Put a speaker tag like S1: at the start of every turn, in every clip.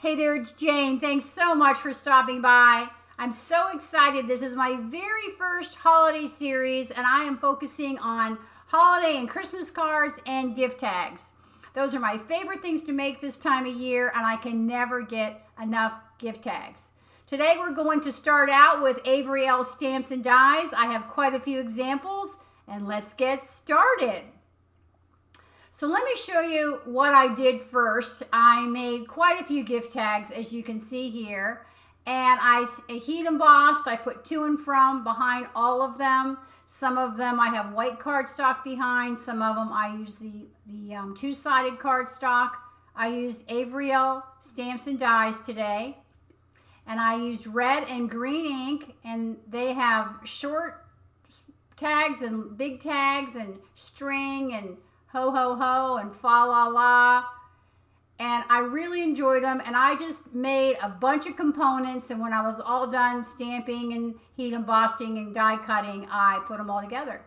S1: Hey there, it's Jane. Thanks so much for stopping by. I'm so excited. This is my very first holiday series, and I am focusing on holiday and Christmas cards and gift tags. Those are my favorite things to make this time of year, and I can never get enough gift tags. Today we're going to start out with Avery Elle stamps and dies. I have quite a few examples, and let's get started. So let me show you what I did first. I made quite a few gift tags, as you can see here, and I heat embossed. I put to and from behind all of them. Some of them I have white cardstock behind. Some of them I use the two-sided cardstock. I used Avery Elle stamps and dies today, and I used red and green ink, and they have short tags and big tags and string and ho ho ho and fa la la, and I really enjoyed them. And I just made a bunch of components, and when I was all done stamping and heat embossing and die cutting, I put them all together.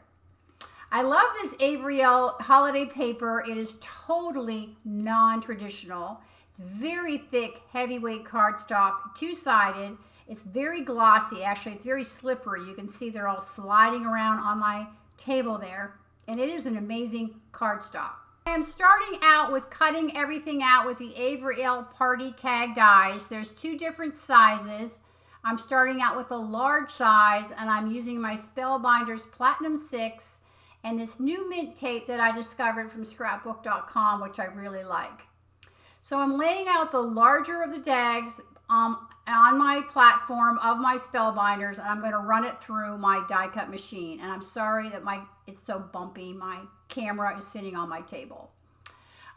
S1: I love this Avery Elle holiday paper. It is totally non-traditional. It's very thick, heavyweight cardstock, two-sided. It's very glossy. Actually, it's very slippery. You can see they're all sliding around on my table there. And it is an amazing cardstock. I am starting out with cutting everything out with the Avery Elle Party Tag dies. There's two different sizes. I'm starting out with a large size, and I'm using my Spellbinders Platinum 6 and this new mint tape that I discovered from scrapbook.com, which I really like. So I'm laying out the larger of the tags on my platform of my Spellbinders, and I'm going to run it through my die cut machine. And I'm sorry that it's so bumpy. My camera is sitting on my table.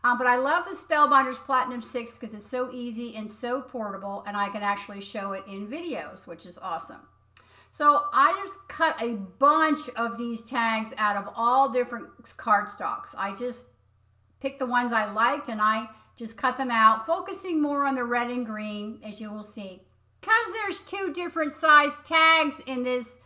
S1: But I love the Spellbinders Platinum 6 because it's so easy and so portable, and I can actually show it in videos, which is awesome. So I just cut a bunch of these tags out of all different cardstocks. I just picked the ones I liked, and I just cut them out, focusing more on the red and green, as you will see. Because there's two different size tags in this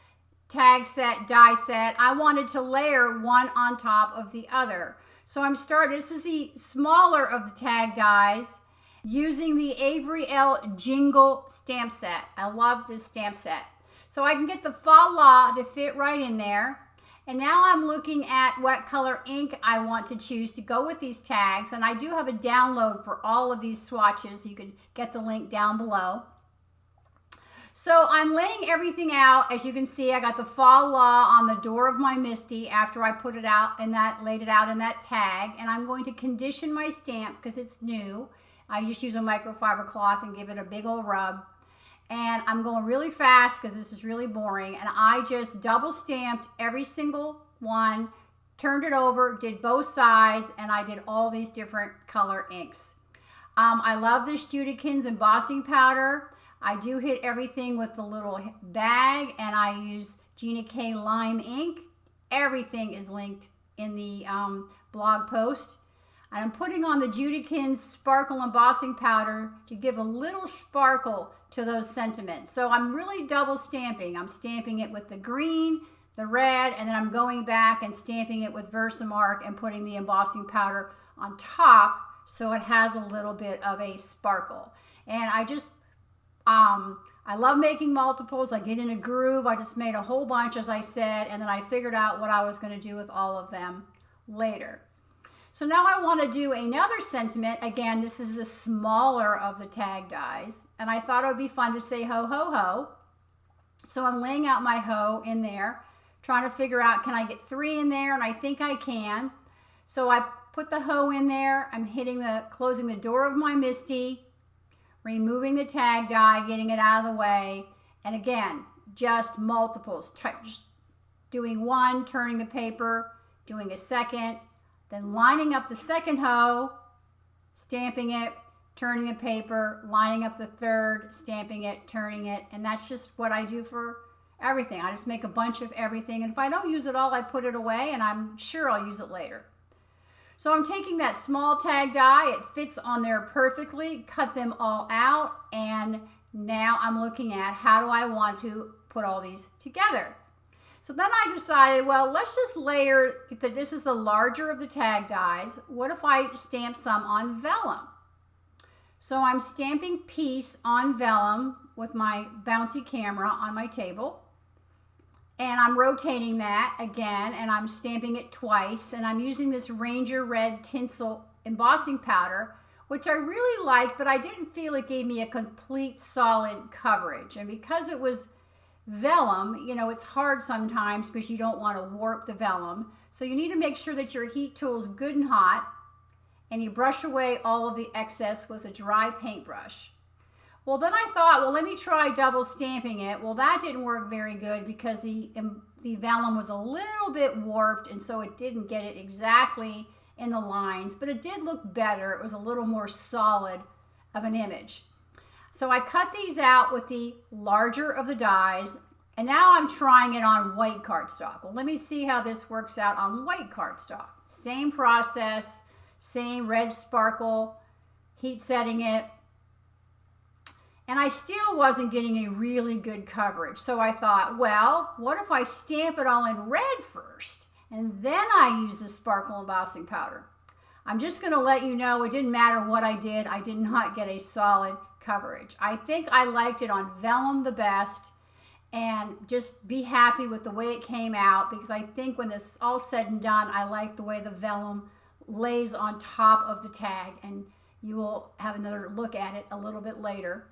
S1: tag set, die set, I wanted to layer one on top of the other. So this is the smaller of the tag dies, using the Avery Elle Jingle stamp set. I love this stamp set. So I can get the fa la to fit right in there. And now I'm looking at what color ink I want to choose to go with these tags. And I do have a download for all of these swatches. You can get the link down below. So I'm laying everything out. As you can see, I got the fa la on the door of my Misty after I put it out and laid it out in that tag. And I'm going to condition my stamp because it's new. I just use a microfiber cloth and give it a big old rub. And I'm going really fast because this is really boring. And I just double stamped every single one, turned it over, did both sides, and I did all these different color inks. I love this Judikins embossing powder. I do hit everything with the little bag, and I use Gina K lime ink. Everything is linked in the blog post. And I'm putting on the Judikins sparkle embossing powder to give a little sparkle to those sentiments. So I'm really double stamping. I'm stamping it with the green, the red, and then I'm going back and stamping it with Versamark and putting the embossing powder on top so it has a little bit of a sparkle. And I just, I love making multiples. I get in a groove. I just made a whole bunch, as I said, and then I figured out what I was going to do with all of them later. So now I want to do another sentiment. Again, this is the smaller of the tag dies, and I thought it would be fun to say ho, ho, ho. So I'm laying out my ho in there, trying to figure out, can I get 3 in there? And I think I can. So I put the ho in there. I'm closing the door of my Misty, removing the tag die, getting it out of the way. And again, just multiples, doing one, turning the paper, doing a second, then lining up the second ho, stamping it, turning the paper, lining up the third, stamping it, turning it, and that's just what I do for everything. I just make a bunch of everything, and if I don't use it all, I put it away, and I'm sure I'll use it later. So I'm taking that small tag die, it fits on there perfectly, cut them all out, and now I'm looking at how do I want to put all these together. So then I decided, well, let's just layer, this is the larger of the tag dies. What if I stamp some on vellum? So I'm stamping piece on vellum with my bouncy camera on my table. And I'm rotating that again, and I'm stamping it twice. And I'm using this Ranger Red Tinsel embossing powder, which I really like, but I didn't feel it gave me a complete solid coverage. And because it was vellum, you know, it's hard sometimes because you don't want to warp the vellum. So you need to make sure that your heat tool is good and hot, and you brush away all of the excess with a dry paintbrush. Well, then I thought, well, let me try double stamping it. Well, that didn't work very good because the vellum was a little bit warped, and so it didn't get it exactly in the lines, but it did look better. It was a little more solid of an image. So I cut these out with the larger of the dies, and now I'm trying it on white cardstock. Well, let me see how this works out on white cardstock. Same process, same red sparkle, heat setting it. And I still wasn't getting a really good coverage. So I thought, well, what if I stamp it all in red first, and then I use the sparkle embossing powder? I'm just gonna let you know, it didn't matter what I did not get a solid coverage. I think I liked it on vellum the best, and just be happy with the way it came out, because I think when this all said and done, I like the way the vellum lays on top of the tag, and you will have another look at it a little bit later.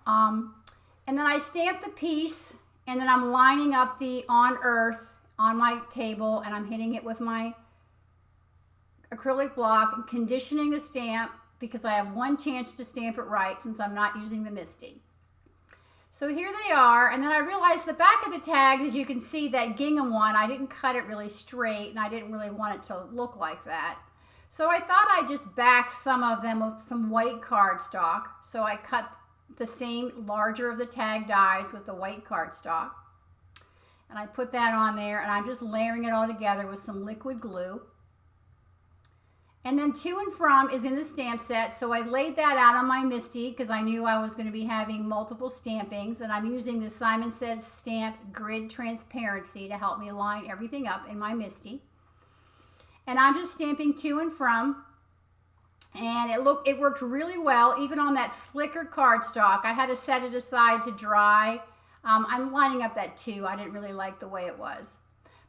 S1: And then I stamp the piece, and then I'm lining up the On Earth on my table, and I'm hitting it with my acrylic block and conditioning the stamp because I have one chance to stamp it right since I'm not using the MISTI. So here they are, and then I realized the back of the tags, as you can see, that gingham one, I didn't cut it really straight, and I didn't really want it to look like that. So I thought I'd just back some of them with some white cardstock. So I cut the same larger of the tag dies with the white cardstock, and I put that on there, and I'm just layering it all together with some liquid glue. And then To and From is in the stamp set, so I laid that out on my MISTI because I knew I was going to be having multiple stampings, and I'm using the Simon Says Stamp Grid Transparency to help me line everything up in my MISTI. And I'm just stamping To and From, and it worked really well, even on that slicker cardstock. I had to set it aside to dry. I'm lining up that To. I didn't really like the way it was.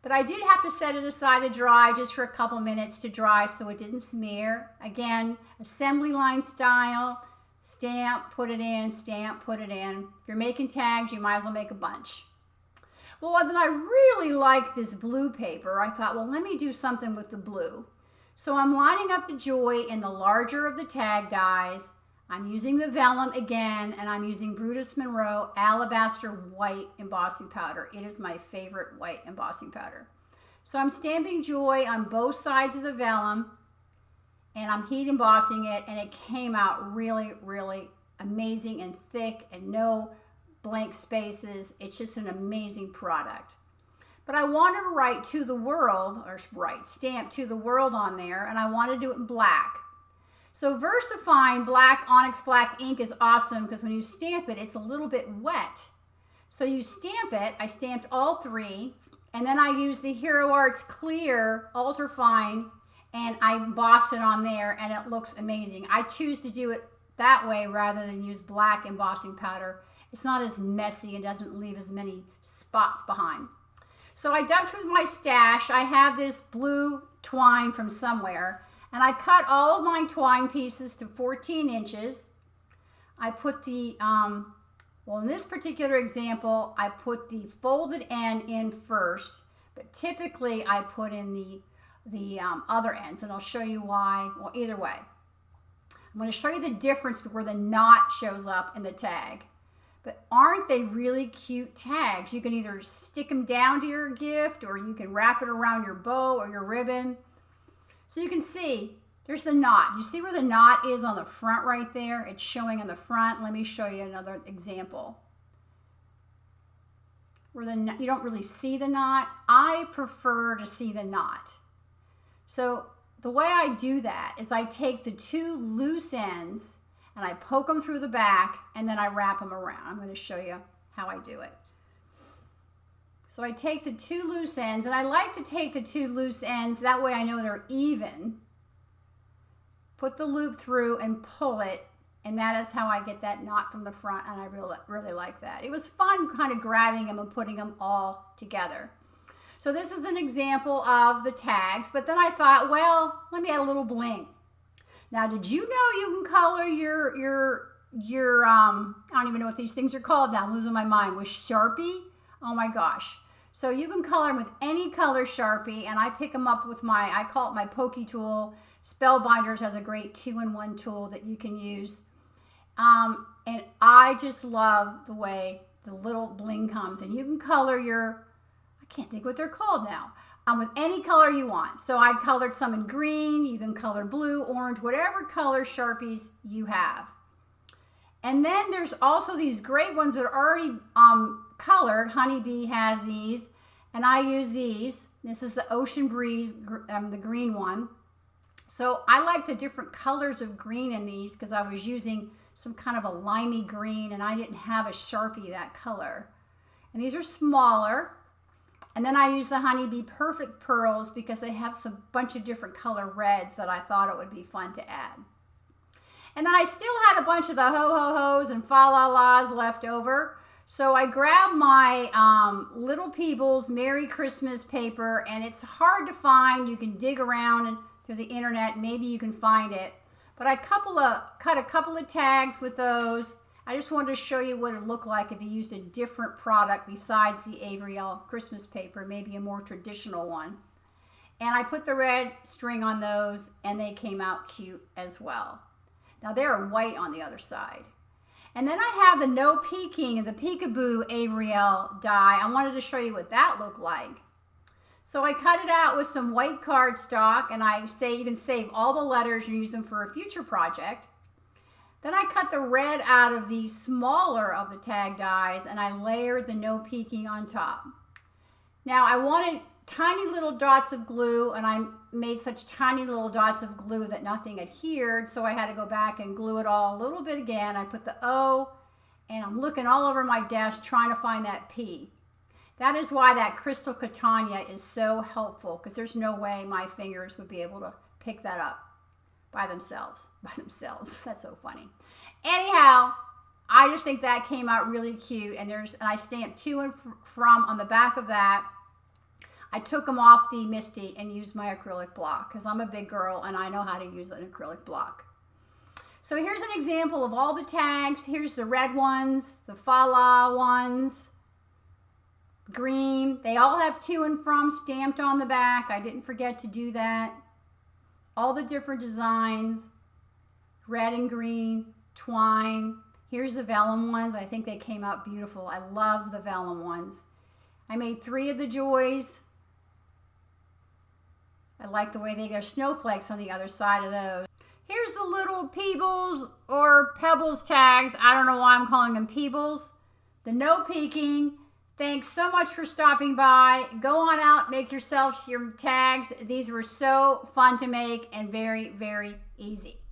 S1: But I did have to set it aside to dry just for a couple minutes to dry so it didn't smear. Again, assembly line style, stamp, put it in, stamp, put it in. If you're making tags, you might as well make a bunch. Well, then I really liked this blue paper. I thought, well, let me do something with the blue. So I'm lining up the Joy in the larger of the tag dies. I'm using the vellum again, and I'm using Brutus Monroe Alabaster white embossing powder. It is my favorite white embossing powder. So I'm stamping Joy on both sides of the vellum, and I'm heat embossing it, and it came out really, really amazing and thick and no blank spaces. It's just an amazing product. But I wanted to write To the World, or stamp To the World on there, and I wanted to do it in black. So VersaFine black Onyx black ink is awesome because when you stamp it, it's a little bit wet. So you stamp it, I stamped all three, and then I used the Hero Arts clear ultra fine, and I embossed it on there, and it looks amazing. I choose to do it that way rather than use black embossing powder. It's not as messy and doesn't leave as many spots behind. So I dug through my stash. I have this blue twine from somewhere, and I cut all of my twine pieces to 14 inches. I put the, well, in this particular example, I put the folded end in first, but typically I put in the other ends, and I'll show you why. Well, either way, I'm going to show you the difference where the knot shows up in the tag. But aren't they really cute tags? You can either stick them down to your gift, or you can wrap it around your bow or your ribbon. So you can see, there's the knot. You see where the knot is on the front right there? It's showing on the front. Let me show you another example. Where you don't really see the knot. I prefer to see the knot. So the way I do that is I take the two loose ends and I poke them through the back, and then I wrap them around. I'm going to show you how I do it. So I take the two loose ends, and I like to take the two loose ends, that way I know they're even. Put the loop through and pull it And that is how I get that knot from the front, and I really like that. It was fun kind of grabbing them and putting them all together. So this is an example of the tags, but then I thought, well, let me add a little bling. Now, did you know you can color your I don't even know what these things are called now, I'm losing my mind, with Sharpie? Oh my gosh. So you can color them with any color Sharpie, and I pick them up with I call it my pokey tool. Spellbinders has a great 2-in-1 tool that you can use. And I just love the way the little bling comes, and you can color I can't think what they're called now, with any color you want. So I colored some in green, you can color blue, orange, whatever color Sharpies you have. And then there's also these great ones that are already colored. Honeybee has these, and I use these. This is the Ocean Breeze, the green one. So I like the different colors of green in these because I was using some kind of a limey green, and I didn't have a Sharpie that color. And these are smaller. And then I use the Honeybee Perfect Pearls because they have some bunch of different color reds that I thought it would be fun to add. And then I still had a bunch of the ho-ho-hos and fa-la-las left over. So I grabbed my Little People's Merry Christmas paper, and it's hard to find. You can dig around through the internet, maybe you can find it. But I cut a couple of tags with those. I just wanted to show you what it looked like if you used a different product besides the Avery Elle Christmas paper, maybe a more traditional one. And I put the red string on those, and they came out cute as well. Now they're white on the other side. And then I have the No Peeking and the Peekaboo Avery Elle die. I wanted to show you what that looked like. So I cut it out with some white cardstock, and I say you can save all the letters and use them for a future project. Then I cut the red out of the smaller of the tag dies, and I layered the No Peeking on top. Now I wanted tiny little dots of glue, and I made such tiny little dots of glue that nothing adhered, so I had to go back and glue it all a little bit again. I put the O, and I'm looking all over my desk trying to find that P. That is why that Crystal Catania is so helpful, because there's no way my fingers would be able to pick that up by themselves. That's so funny. Anyhow, I just think that came out really cute, and I stamped to and from on the back of that. I took them off the Misty and used my acrylic block because I'm a big girl and I know how to use an acrylic block. So here's an example of all the tags. Here's the red ones, the Fa-La ones, green. They all have to and from stamped on the back. I didn't forget to do that. All the different designs, red and green, twine. Here's the vellum ones. I think they came out beautiful. I love the vellum ones. I made 3 of the joys. I like the way they get snowflakes on the other side of those. Here's the little Peebles or Pebbles tags. I don't know why I'm calling them Peebles. The No Peeking. Thanks so much for stopping by. Go on out, make yourself your tags. These were so fun to make and very, very easy.